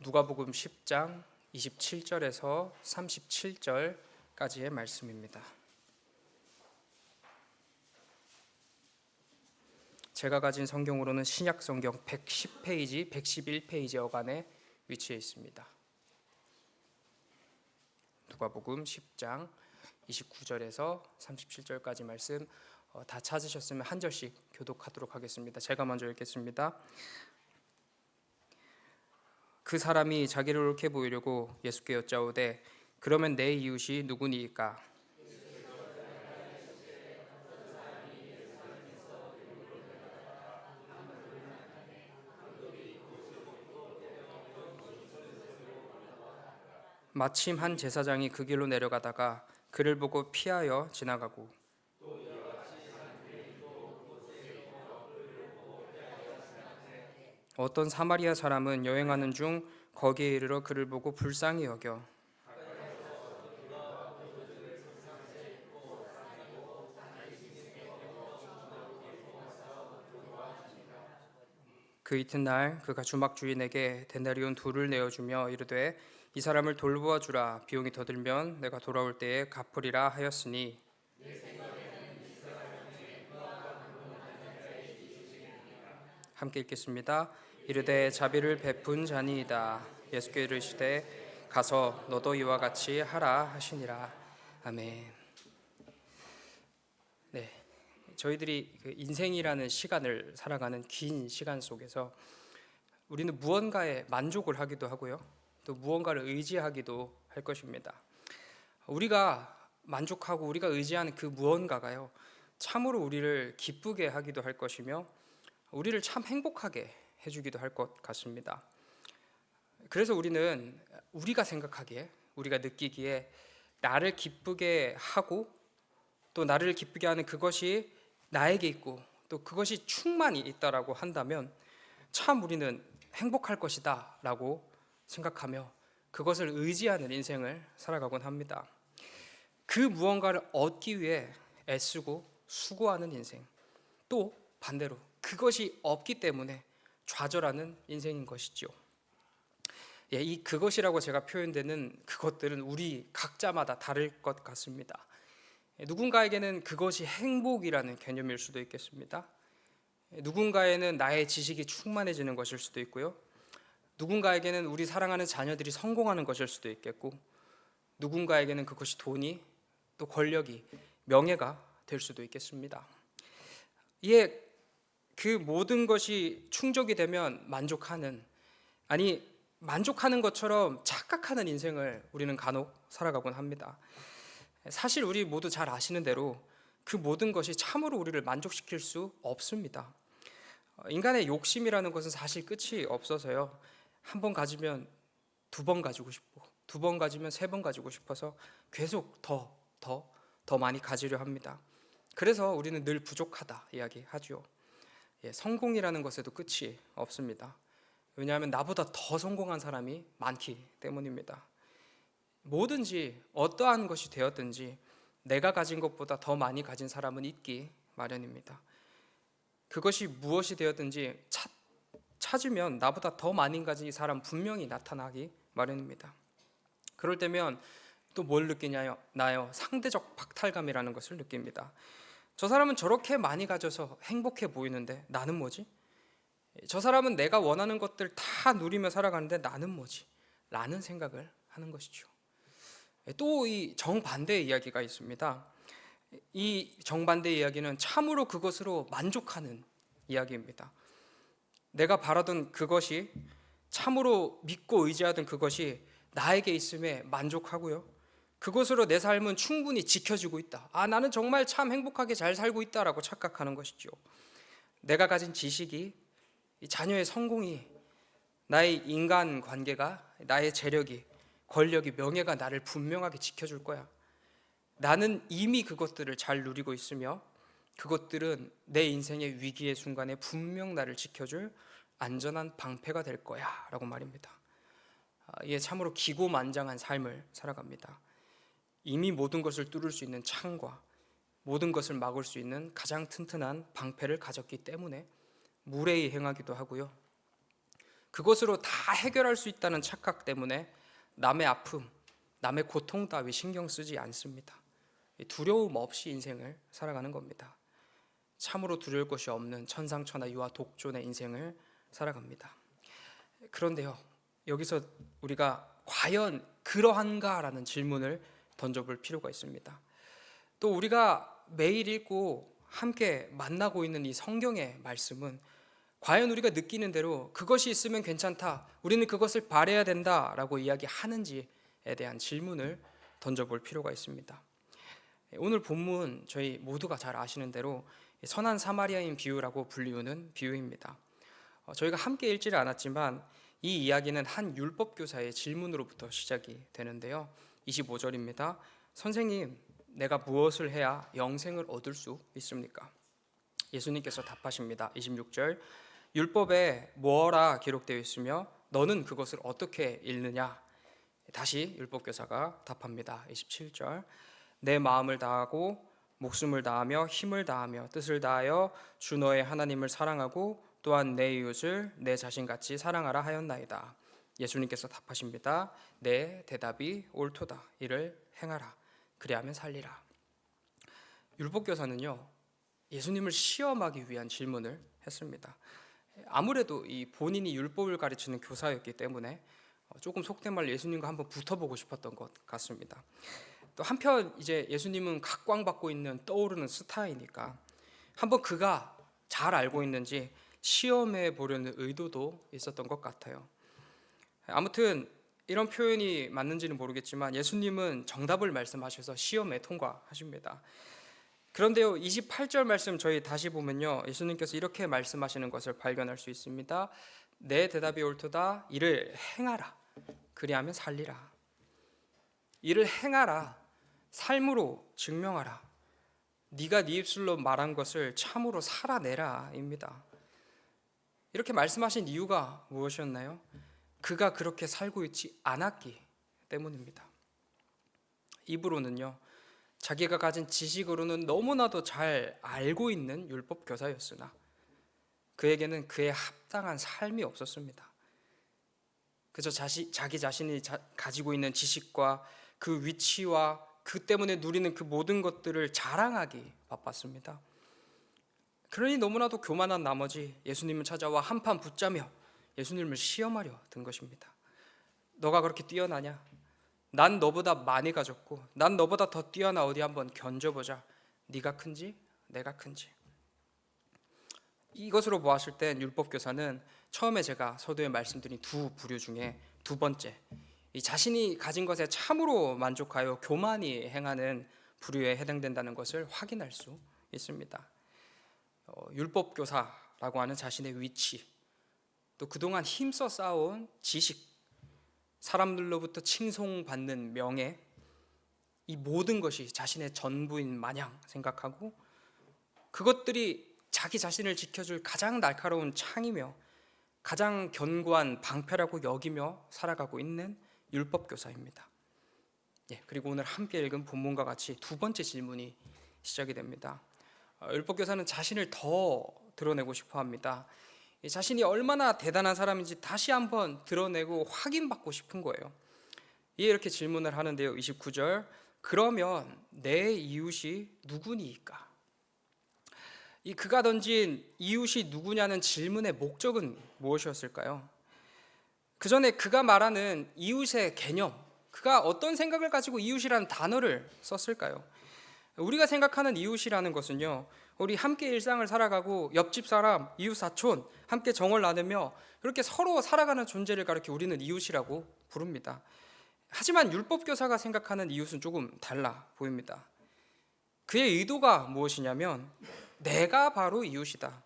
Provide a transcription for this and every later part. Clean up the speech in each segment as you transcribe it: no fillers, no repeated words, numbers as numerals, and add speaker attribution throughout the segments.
Speaker 1: 누가복음 10장 27절에서 37절까지의 말씀입니다. 제가 가진 성경으로는 신약 성경 110페이지, 111페이지 어간에 위치해 있습니다. 누가복음 10장 29절에서 37절까지 말씀 다 찾으셨으면 한 절씩 교독하도록 하겠습니다. 제가 먼저 읽겠습니다. 그 사람이 자기를 옳게 보이려고 예수께 여짜오되 그러면 내 이웃이 누구니이까? 마침 한 제사장이 그 길로 내려가다가 그를 보고 피하여 지나가고 어떤 사마리아 사람은 여행하는 중 거기에 이르러 그를 보고 불쌍히 여겨 그 이튿날 그가 주막 주인에게 데나리온 둘을 내어주며 이르되 이 사람을 돌보아 주라. 비용이 더 들면 내가 돌아올 때에 갚으리라 하였으니. 함께 읽겠습니다. 이르되 자비를 베푼 자니이다. 예수께 이르시되 가서 너도 이와 같이 하라 하시니라. 아멘. 네, 저희들이 그 인생이라는 시간을 살아가는 긴 시간 속에서 우리는 무언가에 만족을 하기도 하고요, 또 무언가를 의지하기도 할 것입니다. 우리가 만족하고 우리가 의지하는 그 무언가가요, 참으로 우리를 기쁘게 하기도 할 것이며 우리를 참 행복하게 해주기도 할 것 같습니다. 그래서 우리는 우리가 생각하기에, 우리가 느끼기에 나를 기쁘게 하고 또 나를 기쁘게 하는 그것이 나에게 있고 또 그것이 충만히 있다라고 한다면 참 우리는 행복할 것이다 라고 생각하며 그것을 의지하는 인생을 살아가곤 합니다. 그 무언가를 얻기 위해 애쓰고 수고하는 인생, 또 반대로 그것이 없기 때문에 좌절하는 인생인 것이죠. 이 그것이라고 제가 표현되는 그것들은 우리 각자마다 다를 것 같습니다. 누군가에게는 그것이 행복이라는 개념일 수도 있겠습니다. 누군가에는 나의 지식이 충만해지는 것일 수도 있고요, 누군가에게는 우리 사랑하는 자녀들이 성공하는 것일 수도 있겠고, 누군가에게는 그것이 돈이, 또 권력이, 명예가 될 수도 있겠습니다. 이에 그 모든 것이 충족이 되면 만족하는, 아니 만족하는 것처럼 착각하는 인생을 우리는 간혹 살아가곤 합니다. 사실 우리 모두 잘 아시는 대로 그 모든 것이 참으로 우리를 만족시킬 수 없습니다. 인간의 욕심이라는 것은 사실 끝이 없어서요, 한 번 가지면 두 번 가지고 싶고, 두 번 가지면 세 번 가지고 싶어서 계속 더 많이 가지려 합니다. 그래서 우리는 늘 부족하다 이야기하죠. 성공이라는 것에도 끝이 없습니다. 왜냐하면 나보다 더 성공한 사람이 많기 때문입니다. 뭐든지 어떠한 것이 되었든지 내가 가진 것보다 더 많이 가진 사람은 있기 마련입니다. 그것이 무엇이 되었든지 찾으면 나보다 더 많이 가진 사람 분명히 나타나기 마련입니다. 그럴 때면 또 뭘 느끼냐요? 상대적 박탈감이라는 것을 느낍니다. 저 사람은 저렇게 많이 가져서 행복해 보이는데 나는 뭐지? 저 사람은 내가 원하는 것들 다 누리며 살아가는데 나는 뭐지? 라는 생각을 하는 것이죠. 또 이 정반대의 이야기가 있습니다. 이 정반대의 이야기는 참으로 그것으로 만족하는 이야기입니다. 내가 바라던 그것이, 참으로 믿고 의지하던 그것이 나에게 있음에 만족하고요, 그것으로 내 삶은 충분히 지켜지고 있다, 나는 정말 참 행복하게 잘 살고 있다라고 착각하는 것이죠. 내가 가진 지식이, 자녀의 성공이, 나의 인간관계가, 나의 재력이, 권력이, 명예가 나를 분명하게 지켜줄 거야. 나는 이미 그것들을 잘 누리고 있으며 그것들은 내 인생의 위기의 순간에 분명 나를 지켜줄 안전한 방패가 될 거야 라고 말입니다. 이에 참으로 기고만장한 삶을 살아갑니다. 이미 모든 것을 뚫을 수 있는 창과 모든 것을 막을 수 있는 가장 튼튼한 방패를 가졌기 때문에 무례히 행하기도 하고요, 그것으로 다 해결할 수 있다는 착각 때문에 남의 아픔, 남의 고통 따위 신경 쓰지 않습니다. 두려움 없이 인생을 살아가는 겁니다. 참으로 두려울 것이 없는 천상천하 유아 독존의 인생을 살아갑니다. 그런데요, 여기서 우리가 과연 그러한가라는 질문을 던져볼 필요가 있습니다. 또 우리가 매일 읽고 함께 만나고 있는 이 성경의 말씀은 과연 우리가 느끼는 대로 그것이 있으면 괜찮다, 우리는 그것을 바라야 된다라고 이야기하는지에 대한 질문을 던져볼 필요가 있습니다. 오늘 본문 저희 모두가 잘 아시는 대로 선한 사마리아인 비유라고 불리우는 비유입니다. 저희가 함께 읽지를 않았지만 이 이야기는 한 율법교사의 질문으로부터 시작이 되는데요. 25절입니다. 선생님, 내가 무엇을 해야 영생을 얻을 수 있습니까? 예수님께서 답하십니다. 26절, 율법에 뭐라 기록되어 있으며 너는 그것을 어떻게 읽느냐? 다시 율법교사가 답합니다. 27절, 내 마음을 다하고 목숨을 다하며 힘을 다하며 뜻을 다하여 주 너의 하나님을 사랑하고 또한 내 이웃을 내 자신같이 사랑하라 하였나이다. 예수님께서 답하십니다. 내 대답이 옳도다. 이를 행하라. 그리하면 살리라. 율법교사는요, 예수님을 시험하기 위한 질문을 했습니다. 아무래도 이 본인이 율법을 가르치는 교사였기 때문에 조금 속된 말로 예수님과 한번 붙어보고 싶었던 것 같습니다. 또 한편 이제 예수님은 각광받고 있는 떠오르는 스타이니까 한번 그가 잘 알고 있는지 시험해 보려는 의도도 있었던 것 같아요. 아무튼 이런 표현이 맞는지는 모르겠지만 예수님은 정답을 말씀하셔서 시험에 통과하십니다. 그런데요, 28절 말씀 저희 다시 보면요, 예수님께서 이렇게 말씀하시는 것을 발견할 수 있습니다. 내 대답이 옳도다. 이를 행하라. 그리하면 살리라. 이를 행하라. 삶으로 증명하라. 네가 네 입술로 말한 것을 참으로 살아내라 입니다. 이렇게 말씀하신 이유가 무엇이었나요? 그가 그렇게 살고 있지 않았기 때문입니다. 입으로는요, 자기가 가진 지식으로는 너무나도 잘 알고 있는 율법 교사였으나 그에게는 그에 합당한 삶이 없었습니다. 그저 자기 자신이 가지고 있는 지식과 그 위치와 그 때문에 누리는 그 모든 것들을 자랑하기 바빴습니다. 그러니 너무나도 교만한 나머지 예수님을 찾아와 한판 붙자며 예수님을 시험하려 든 것입니다. 너가 그렇게 뛰어나냐? 난 너보다 많이 가졌고 난 너보다 더 뛰어나, 어디 한번 견져보자. 네가 큰지 내가 큰지. 이것으로 보았을 땐 율법교사는 처음에 제가 서두에 말씀드린 두 부류 중에 두 번째, 이 자신이 가진 것에 참으로 만족하여 교만히 행하는 부류에 해당된다는 것을 확인할 수 있습니다. 율법교사라고 하는 자신의 위치, 또 그동안 힘써 쌓아온 지식, 사람들로부터 칭송받는 명예, 이 모든 것이 자신의 전부인 마냥 생각하고 그것들이 자기 자신을 지켜줄 가장 날카로운 창이며 가장 견고한 방패라고 여기며 살아가고 있는 율법교사입니다. 그리고 오늘 함께 읽은 본문과 같이 두 번째 질문이 시작이 됩니다. 율법교사는 자신을 더 드러내고 싶어 합니다. 자신이 얼마나 대단한 사람인지 다시 한번 드러내고 확인받고 싶은 거예요. 이렇게 질문을 하는데요. 29절, 그러면 내 이웃이 누구니까? 이 그가 던진 이웃이 누구냐는 질문의 목적은 무엇이었을까요? 그 전에 그가 말하는 이웃의 개념, 그가 어떤 생각을 가지고 이웃이라는 단어를 썼을까요? 우리가 생각하는 이웃이라는 것은요, 우리 함께 일상을 살아가고 옆집 사람, 이웃 사촌 함께 정을 나누며 그렇게 서로 살아가는 존재를 가리켜 우리는 이웃이라고 부릅니다. 하지만 율법교사가 생각하는 이웃은 조금 달라 보입니다. 그의 의도가 무엇이냐면 내가 바로 이웃이다.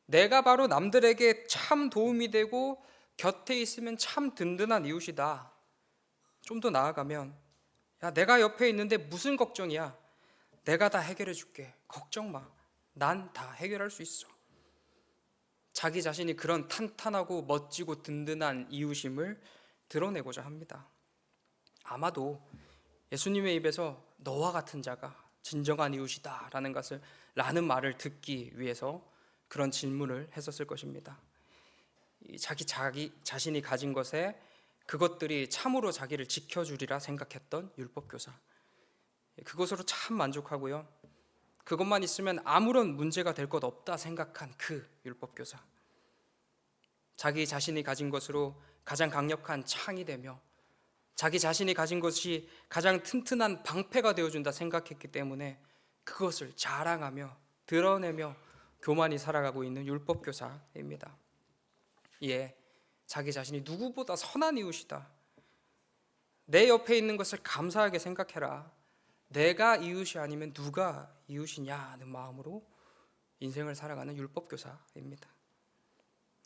Speaker 1: 내가 바로 남들에게 참 도움이 되고 곁에 있으면 참 든든한 이웃이다. 좀 더 나아가면, 야, 내가 옆에 있는데 무슨 걱정이야? 내가 다 해결해 줄게. 걱정 마. 난 다 해결할 수 있어. 자기 자신이 그런 탄탄하고 멋지고 든든한 이웃임을 드러내고자 합니다. 아마도 예수님의 입에서 너와 같은 자가 진정한 이웃이다 라는 말을 듣기 위해서 그런 질문을 했었을 것입니다. 자기 자신이 가진 것에 그것들이 참으로 자기를 지켜주리라 생각했던 율법교사. 그것으로 참 만족하고요. 그것만 있으면 아무런 문제가 될 것 없다 생각한 그 율법교사. 자기 자신이 가진 것으로 가장 강력한 창이 되며 자기 자신이 가진 것이 가장 튼튼한 방패가 되어준다 생각했기 때문에 그것을 자랑하며 드러내며 교만히 살아가고 있는 율법교사입니다. 예, 자기 자신이 누구보다 선한 이웃이다. 내 옆에 있는 것을 감사하게 생각해라. 내가 이웃이 아니면 누가 이웃이냐는 마음으로 인생을 살아가는 율법교사입니다.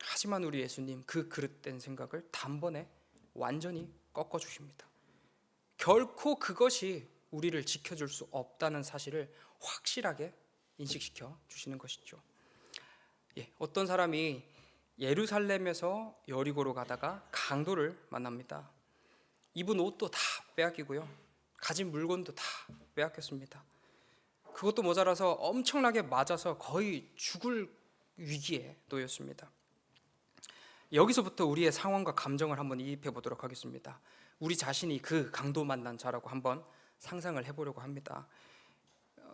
Speaker 1: 하지만 우리 예수님 그 그릇된 생각을 단번에 완전히 꺾어주십니다. 결코 그것이 우리를 지켜줄 수 없다는 사실을 확실하게 인식시켜 주시는 것이죠. 어떤 사람이 예루살렘에서 여리고로 가다가 강도를 만납니다. 입은 옷도 다 빼앗기고요, 가진 물건도 다 빼앗겼습니다. 그것도 모자라서 엄청나게 맞아서 거의 죽을 위기에 놓였습니다. 여기서부터 우리의 상황과 감정을 한번 이입해 보도록 하겠습니다. 우리 자신이 그 강도 만난 자라고 한번 상상을 해보려고 합니다.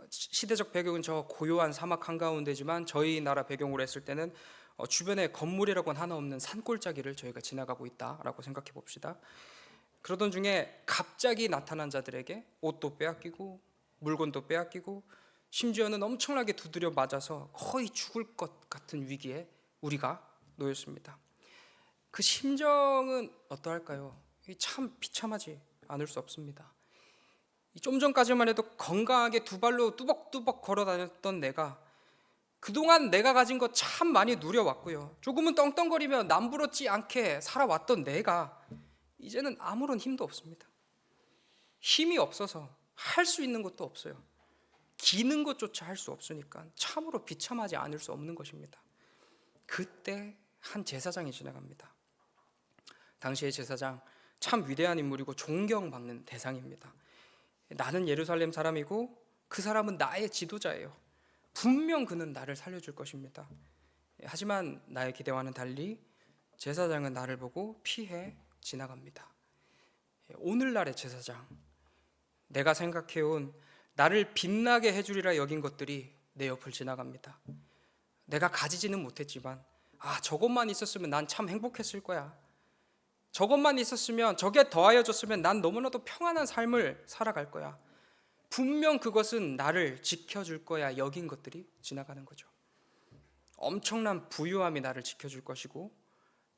Speaker 1: 시대적 배경은 저 고요한 사막 한가운데지만 저희 나라 배경으로 했을 때는 주변에 건물이라고는 하나 없는 산골짜기를 저희가 지나가고 있다라고 생각해 봅시다. 그러던 중에 갑자기 나타난 자들에게 옷도 빼앗기고 물건도 빼앗기고 심지어는 엄청나게 두드려 맞아서 거의 죽을 것 같은 위기에 우리가 놓였습니다. 그 심정은 어떠할까요? 참 비참하지 않을 수 없습니다. 좀 전까지만 해도 건강하게 두 발로 뚜벅뚜벅 걸어 다녔던 내가 그동안 내가 가진 것 참 많이 누려왔고요, 조금은 떵떵거리며 남부럽지 않게 살아왔던 내가 이제는 아무런 힘도 없습니다. 힘이 없어서 할 수 있는 것도 없어요. 기는 것조차 할 수 없으니까 참으로 비참하지 않을 수 없는 것입니다. 그때 한 제사장이 지나갑니다. 당시의 제사장 참 위대한 인물이고 존경받는 대상입니다. 나는 예루살렘 사람이고 그 사람은 나의 지도자예요. 분명 그는 나를 살려줄 것입니다. 하지만 나의 기대와는 달리 제사장은 나를 보고 피해 지나갑니다. 오늘날의 제사장, 내가 생각해온 나를 빛나게 해주리라 여긴 것들이 내 옆을 지나갑니다. 내가 가지지는 못했지만 저것만 있었으면 난 참 행복했을 거야. 저것만 있었으면, 저게 더하여졌으면 난 너무나도 평안한 삶을 살아갈 거야. 분명 그것은 나를 지켜줄 거야 여긴 것들이 지나가는 거죠. 엄청난 부유함이 나를 지켜줄 것이고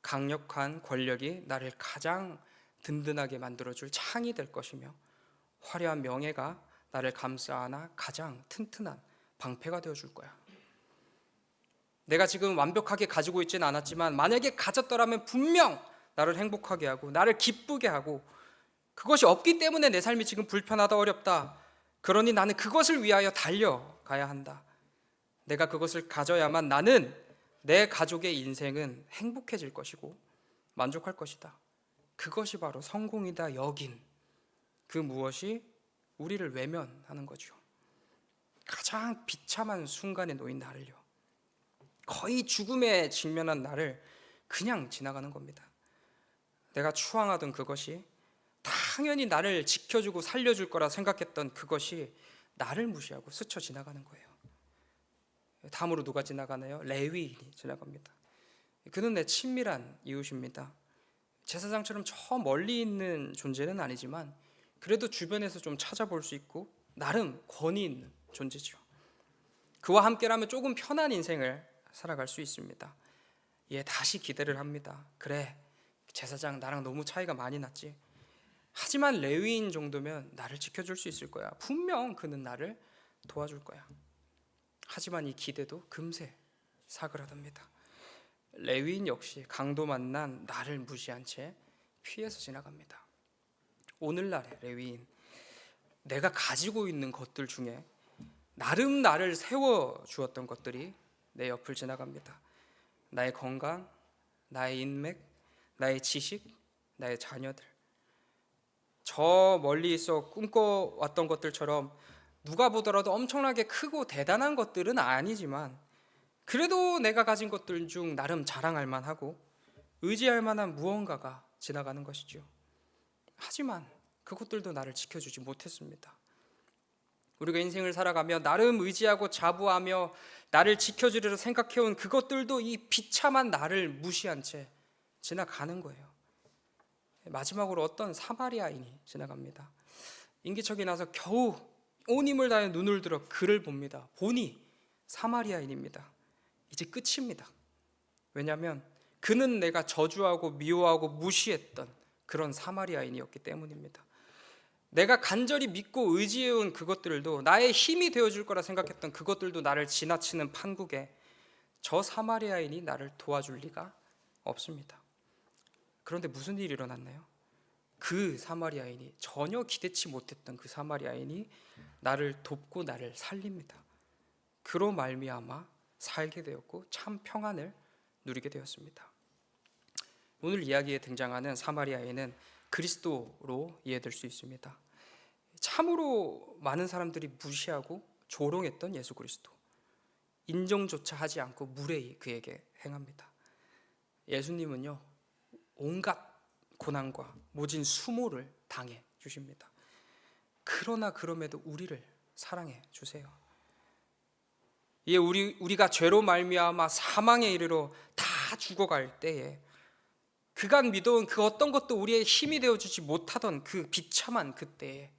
Speaker 1: 강력한 권력이 나를 가장 든든하게 만들어줄 창이 될 것이며 화려한 명예가 나를 감싸 안아 가장 튼튼한 방패가 되어줄 거야. 내가 지금 완벽하게 가지고 있지는 않았지만 만약에 가졌더라면 분명 나를 행복하게 하고 나를 기쁘게 하고, 그것이 없기 때문에 내 삶이 지금 불편하다 어렵다. 그러니 나는 그것을 위하여 달려가야 한다. 내가 그것을 가져야만 나는 내 가족의 인생은 행복해질 것이고 만족할 것이다. 그것이 바로 성공이다 여긴 그 무엇이 우리를 외면하는 거죠. 가장 비참한 순간에 놓인 나를요, 거의 죽음에 직면한 나를 그냥 지나가는 겁니다. 내가 추앙하던 그것이, 당연히 나를 지켜주고 살려줄 거라 생각했던 그것이 나를 무시하고 스쳐 지나가는 거예요. 다음으로 누가 지나가나요? 레위인이 지나갑니다. 그는 내 친밀한 이웃입니다. 제사장처럼 저 멀리 있는 존재는 아니지만 그래도 주변에서 좀 찾아볼 수 있고 나름 권위 있는 존재죠. 그와 함께라면 조금 편한 인생을 살아갈 수 있습니다. 다시 기대를 합니다. 그래, 제사장 나랑 너무 차이가 많이 났지. 하지만 레위인 정도면 나를 지켜줄 수 있을 거야. 분명 그는 나를 도와줄 거야. 하지만 이 기대도 금세 사그라듭니다. 레위인 역시 강도 만난 나를 무시한 채 피해서 지나갑니다. 오늘날의 레위인, 내가 가지고 있는 것들 중에 나름 나를 세워주었던 것들이 내 옆을 지나갑니다. 나의 건강, 나의 인맥, 나의 지식, 나의 자녀들. 저 멀리 있어 꿈꿔왔던 것들처럼 누가 보더라도 엄청나게 크고 대단한 것들은 아니지만 그래도 내가 가진 것들 중 나름 자랑할 만하고 의지할 만한 무언가가 지나가는 것이죠. 하지만 그것들도 나를 지켜주지 못했습니다. 우리가 인생을 살아가며 나름 의지하고 자부하며 나를 지켜주리라 생각해온 그것들도 이 비참한 나를 무시한 채 지나가는 거예요. 마지막으로 어떤 사마리아인이 지나갑니다. 인기척이 나서 겨우 온 힘을 다해 눈을 들어 그를 봅니다. 보니 사마리아인입니다. 이제 끝입니다. 왜냐하면 그는 내가 저주하고 미워하고 무시했던 그런 사마리아인이었기 때문입니다. 내가 간절히 믿고 의지해온 그것들도 나의 힘이 되어줄 거라 생각했던 그것들도 나를 지나치는 판국에 저 사마리아인이 나를 도와줄 리가 없습니다. 그런데 무슨 일이 일어났나요? 그 사마리아인이, 전혀 기대치 못했던 그 사마리아인이 나를 돕고 나를 살립니다. 그로 말미암아 살게 되었고 참 평안을 누리게 되었습니다. 오늘 이야기에 등장하는 사마리아인은 그리스도로 이해될 수 있습니다. 참으로 많은 사람들이 무시하고 조롱했던 예수 그리스도, 인정조차 하지 않고 무례히 그에게 행합니다. 예수님은요, 온갖 고난과 모진 수모를 당해 주십니다. 그러나 그럼에도 우리를 사랑해 주세요. 이에 우리가 죄로 말미암아 사망에 이르러 다 죽어갈 때에 그간 믿어온 그 어떤 것도 우리의 힘이 되어주지 못하던 그 비참한 그때에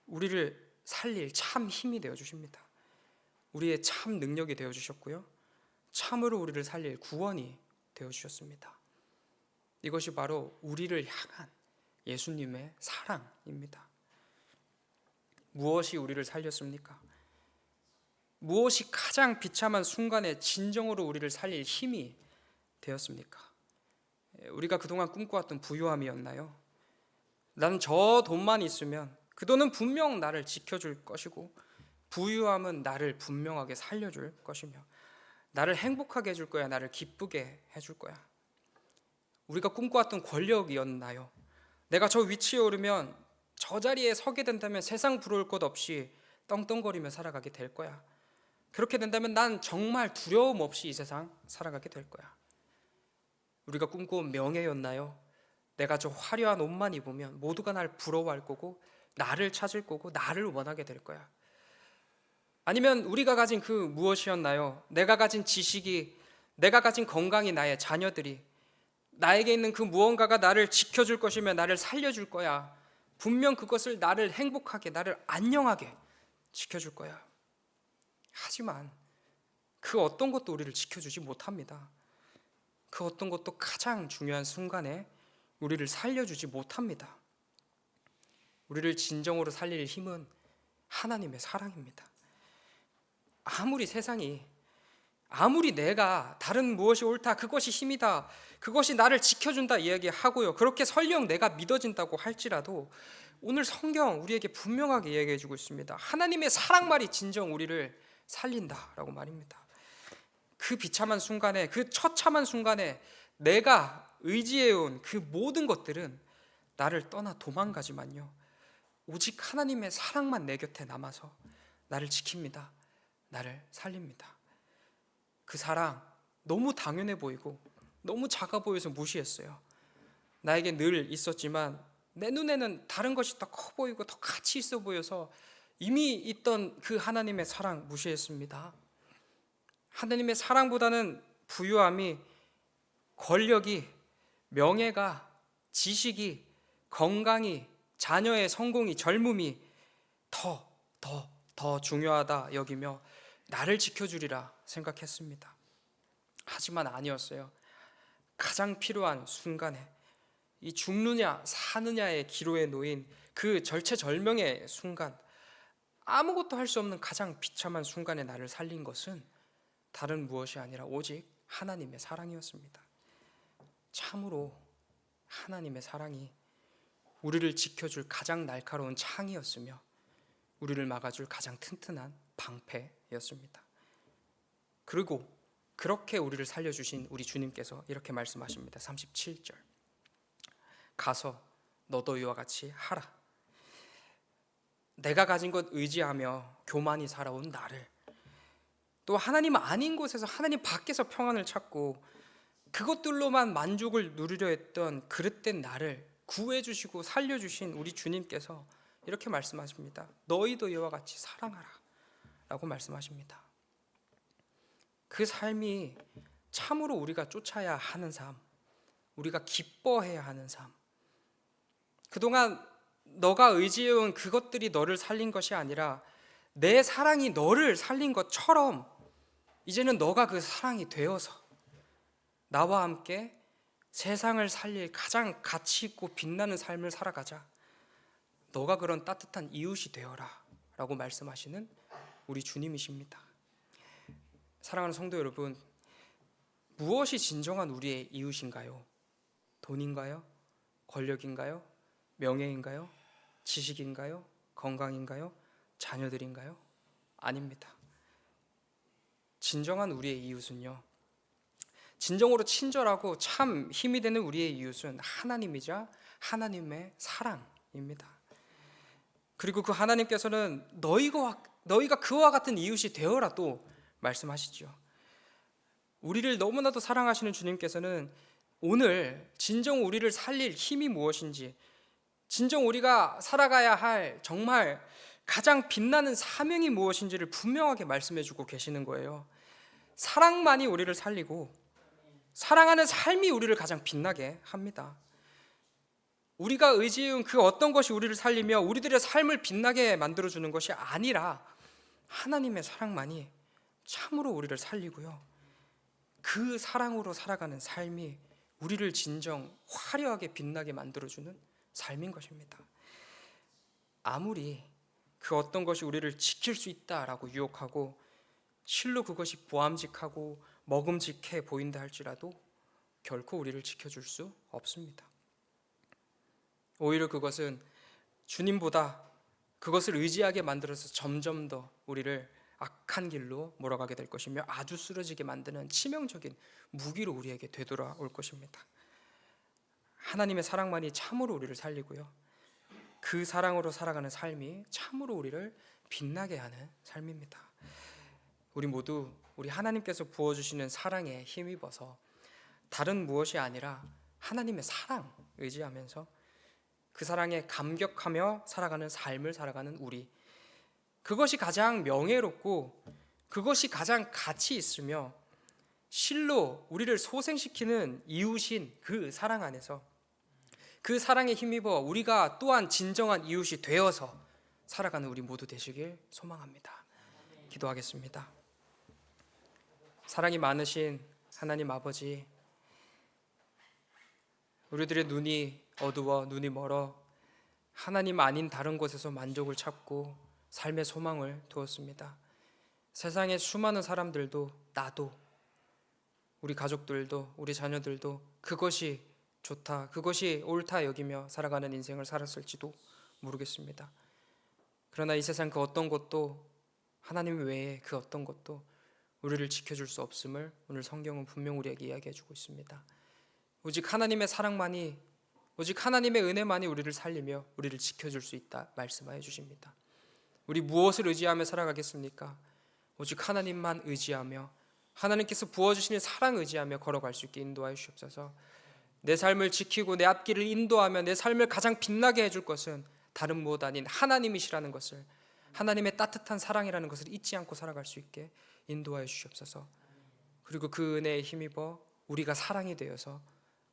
Speaker 1: 우리를 살릴 참 힘이 되어주십니다. 우리의 참 능력이 되어주셨고요, 참으로 우리를 살릴 구원이 되어주셨습니다. 이것이 바로 우리를 향한 예수님의 사랑입니다. 무엇이 우리를 살렸습니까? 무엇이 가장 비참한 순간에 진정으로 우리를 살릴 힘이 되었습니까? 우리가 그동안 꿈꿔왔던 부유함이었나요? 나는 저 돈만 있으면 그 돈은 분명 나를 지켜줄 것이고 부유함은 나를 분명하게 살려줄 것이며 나를 행복하게 해줄 거야, 나를 기쁘게 해줄 거야. 우리가 꿈꿔왔던 권력이었나요? 내가 저 위치에 오르면, 저 자리에 서게 된다면 세상 부러울 것 없이 떵떵거리며 살아가게 될 거야. 그렇게 된다면 난 정말 두려움 없이 이 세상 살아가게 될 거야. 우리가 꿈꿔온 명예였나요? 내가 저 화려한 옷만 입으면 모두가 날 부러워할 거고 나를 찾을 거고 나를 원하게 될 거야. 아니면 우리가 가진 그 무엇이었나요? 내가 가진 지식이, 내가 가진 건강이, 나의 자녀들이, 나에게 있는 그 무언가가 나를 지켜줄 것이며 나를 살려줄 거야. 분명 그것을 나를 행복하게, 나를 안녕하게 지켜줄 거야. 하지만 그 어떤 것도 우리를 지켜주지 못합니다. 그 어떤 것도 가장 중요한 순간에 우리를 살려주지 못합니다. 우리를 진정으로 살릴 힘은 하나님의 사랑입니다. 아무리 세상이, 아무리 내가 다른 무엇이 옳다, 그것이 힘이다, 그것이 나를 지켜준다 이야기하고요, 그렇게 설령 내가 믿어진다고 할지라도 오늘 성경 우리에게 분명하게 이야기해 주고 있습니다. 하나님의 사랑만이 진정 우리를 살린다라고 말입니다. 그 비참한 순간에, 그 처참한 순간에 내가 의지해온 그 모든 것들은 나를 떠나 도망가지만요, 오직 하나님의 사랑만 내 곁에 남아서 나를 지킵니다. 나를 살립니다. 그 사랑 너무 당연해 보이고 너무 작아 보여서 무시했어요. 나에게 늘 있었지만 내 눈에는 다른 것이 더 커 보이고 더 가치 있어 보여서 이미 있던 그 하나님의 사랑 무시했습니다. 하나님의 사랑보다는 부유함이, 권력이, 명예가, 지식이, 건강이, 자녀의 성공이, 젊음이 더 중요하다 여기며 나를 지켜주리라 생각했습니다. 하지만 아니었어요. 가장 필요한 순간에, 이 죽느냐 사느냐의 기로에 놓인 그 절체절명의 순간, 아무것도 할 수 없는 가장 비참한 순간에 나를 살린 것은 다른 무엇이 아니라 오직 하나님의 사랑이었습니다. 참으로 하나님의 사랑이 우리를 지켜줄 가장 날카로운 창이었으며 우리를 막아줄 가장 튼튼한 방패였습니다. 그리고 그렇게 우리를 살려주신 우리 주님께서 이렇게 말씀하십니다. 37절, 가서 너도 이와 같이 하라. 내가 가진 것 의지하며 교만히 살아온 나를, 또 하나님 아닌 곳에서, 하나님 밖에서 평안을 찾고 그것들로만 만족을 누리려 했던 그릇된 나를 구해주시고 살려주신 우리 주님께서 이렇게 말씀하십니다. 너희도 이와 같이 사랑하라 라고 말씀하십니다. 그 삶이 참으로 우리가 쫓아야 하는 삶, 우리가 기뻐해야 하는 삶. 그동안 너가 의지해온 그것들이 너를 살린 것이 아니라 내 사랑이 너를 살린 것처럼 이제는 너가 그 사랑이 되어서 나와 함께 세상을 살릴 가장 가치 있고 빛나는 삶을 살아가자. 너가 그런 따뜻한 이웃이 되어라 라고 말씀하시는 우리 주님이십니다. 사랑하는 성도 여러분, 무엇이 진정한 우리의 이웃인가요? 돈인가요? 권력인가요? 명예인가요? 지식인가요? 건강인가요? 자녀들인가요? 아닙니다. 진정한 우리의 이웃은요, 진정으로 친절하고 참 힘이 되는 우리의 이웃은 하나님이자 하나님의 사랑입니다. 그리고 그 하나님께서는 너희가 그와 같은 이웃이 되어라 또 말씀하시죠. 우리를 너무나도 사랑하시는 주님께서는 오늘 진정 우리를 살릴 힘이 무엇인지, 진정 우리가 살아가야 할 정말 가장 빛나는 사명이 무엇인지를 분명하게 말씀해 주고 계시는 거예요. 사랑만이 우리를 살리고 사랑하는 삶이 우리를 가장 빛나게 합니다. 우리가 의지해온 그 어떤 것이 우리를 살리며 우리들의 삶을 빛나게 만들어주는 것이 아니라 하나님의 사랑만이 참으로 우리를 살리고요, 그 사랑으로 살아가는 삶이 우리를 진정 화려하게 빛나게 만들어주는 삶인 것입니다. 아무리 그 어떤 것이 우리를 지킬 수 있다라고 유혹하고 실로 그것이 보암직하고 먹음직해 보인다 할지라도 결코 우리를 지켜줄 수 없습니다. 오히려 그것은 주님보다 그것을 의지하게 만들어서 점점 더 우리를 악한 길로 몰아가게 될 것이며 아주 쓰러지게 만드는 치명적인 무기로 우리에게 되돌아올 것입니다. 하나님의 사랑만이 참으로 우리를 살리고요, 그 사랑으로 살아가는 삶이 참으로 우리를 빛나게 하는 삶입니다. 우리 모두 우리 하나님께서 부어주시는 사랑에 힘입어서 다른 무엇이 아니라 하나님의 사랑 의지하면서 그 사랑에 감격하며 살아가는 삶을 살아가는 우리, 그것이 가장 명예롭고 그것이 가장 가치 있으며 실로 우리를 소생시키는 이웃인 그 사랑 안에서 그 사랑에 힘입어 우리가 또한 진정한 이웃이 되어서 살아가는 우리 모두 되시길 소망합니다. 기도하겠습니다. 사랑이 많으신 하나님 아버지, 우리들의 눈이 어두워 눈이 멀어 하나님 아닌 다른 곳에서 만족을 찾고 삶의 소망을 두었습니다. 세상의 수많은 사람들도 나도 우리 가족들도 우리 자녀들도 그것이 좋다, 그것이 옳다 여기며 살아가는 인생을 살았을지도 모르겠습니다. 그러나 이 세상 그 어떤 것도 하나님 외에 그 어떤 것도 우리를 지켜줄 수 없음을 오늘 성경은 분명 우리에게 이야기해 주고 있습니다. 오직 하나님의 사랑만이, 오직 하나님의 은혜만이 우리를 살리며 우리를 지켜줄 수 있다 말씀하여 주십니다. 우리 무엇을 의지하며 살아가겠습니까? 오직 하나님만 의지하며 하나님께서 부어주시는 사랑 의지하며 걸어갈 수 있게 인도하여 주옵소서. 내 삶을 지키고 내 앞길을 인도하며 내 삶을 가장 빛나게 해줄 것은 다른 무엇 아닌 하나님이시라는 것을, 하나님의 따뜻한 사랑이라는 것을 잊지 않고 살아갈 수 있게 인도하여 주시옵소서. 그리고 그 은혜에 힘입어 우리가 사랑이 되어서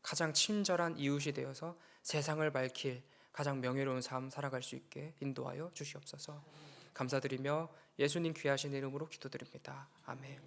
Speaker 1: 가장 친절한 이웃이 되어서 세상을 밝힐 가장 명예로운 삶 살아갈 수 있게 인도하여 주시옵소서. 감사드리며 예수님 귀하신 이름으로 기도드립니다. 아멘.